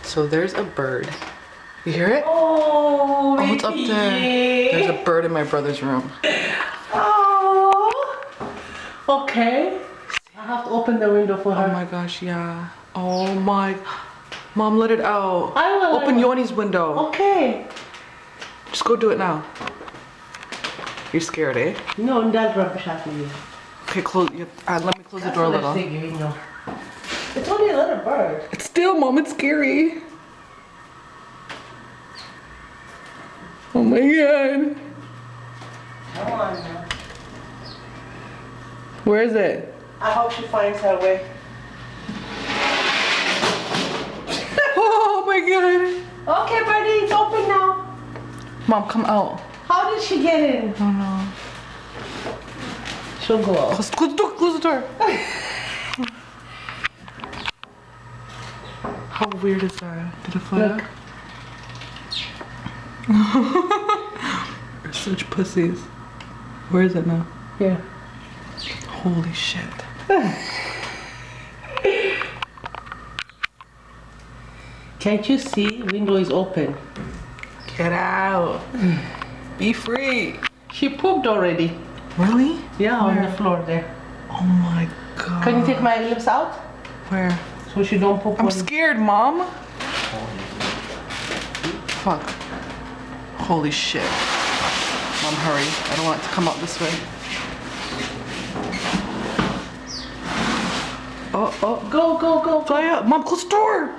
So there's a bird. You hear it? Oh, it's up there. There's a bird in my brother's room. Oh. Okay. I have to open the window for her. Oh my gosh, yeah. Oh my. Mom, let it out. I will. Open Yoni's window. Okay. Just go do it now. You're scared, eh? No, that's rubbish happening. Okay, close. Let me close the door a little. It's only a little bird. It's still, Mom. It's scary. Oh my god. Come on now. Where is it? I hope she finds her way. Oh my god. Okay, birdie, it's open now. Mom, come out. How did she get in? I don't know. She'll go out. Close the door. Close the door. How weird is that? Did it fly Look. out? We're such pussies. Where is it now? Here. Holy shit. Can't you see? Window is open. Get out. Be free. She pooped already. Really? Yeah, on Where? the floor there. Oh my god. Can you take my lips out? Where? So she don't poop I'm on scared, Mom. Fuck. Holy shit. Mom, hurry. I don't want it to come out this way. Oh. Go. Fly out. Mom, close the door.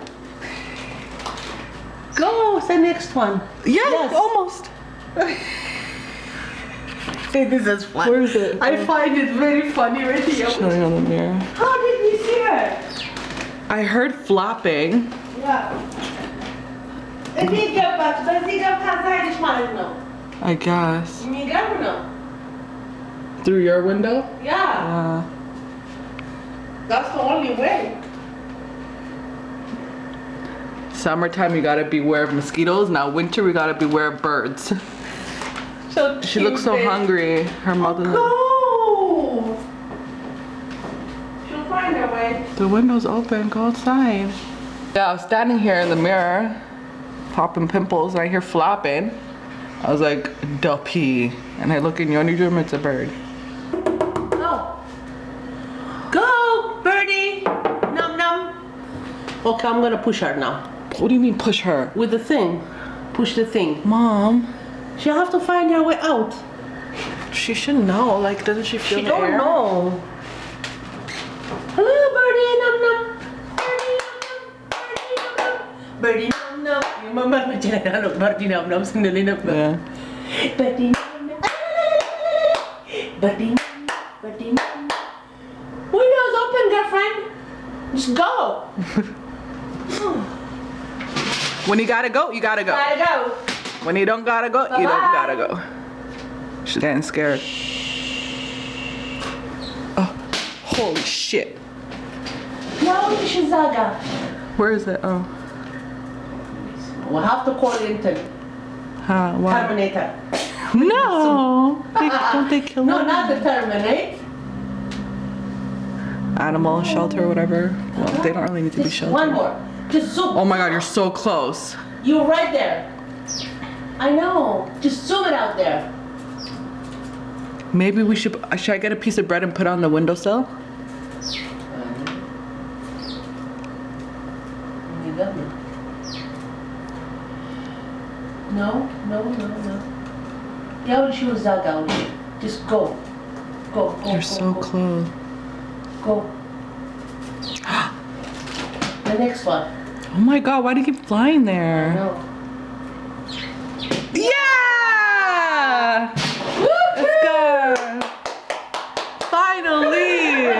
Go, it's the next one. Yes. Almost. This is funny. Where is it? I find it very funny right here. Showing on the mirror. How did you see her? I heard flapping. Yeah. I guess. Yeah. Through your window? Yeah. That's the only way. Summertime, you gotta beware of mosquitoes. Now winter, we gotta beware of birds. So She looks so hungry. Her mother. Go! She'll find her way. The window's open. Go outside. Yeah, I was standing here in the mirror, popping pimples, and I hear flapping. I was like, duppy. And I look in Yoni's room, it's a bird. Go! Go, birdie! Num num. Okay, I'm gonna push her now. What do you mean push her? With the thing. Push the thing. Mom, She'll have to find her way out. she should know. Like, doesn't she feel She the don't air? know. Hello, birdie, num num. Birdie, num num. Yung mama mo dyan, ano, birdie, num num. Sandali na ba? Yeah. Birdie, num num. Birdie, num num. Birdie, num num. Window's open, girlfriend. Just go. When you gotta go, you gotta go. Gotta go. When you don't gotta go, you don't Bye-bye. gotta go. She's getting scared. Oh, holy shit. No, Shizaga. Where is it? Oh. We'll have to call Linton. Huh, why? Terminator. No! Don't they kill No, them? not the Terminate. Animal shelter, whatever. Well, they don't really need to be Just sheltered. one more. Just zoom. Oh my god, you're so close. You're right there. I know. Just zoom it out there. Maybe we should I get a piece of bread and put it on the windowsill? No. Yeah, she was dug out. Just go. Go. You're so close. Go. The next one. Oh my god, why do you keep flying there? No. Yeah! Let's go! Finally!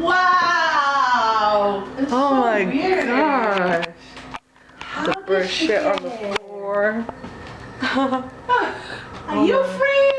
Wow! It's Oh so my weird. gosh. How The did bird she shit on get the it? floor. Are you free?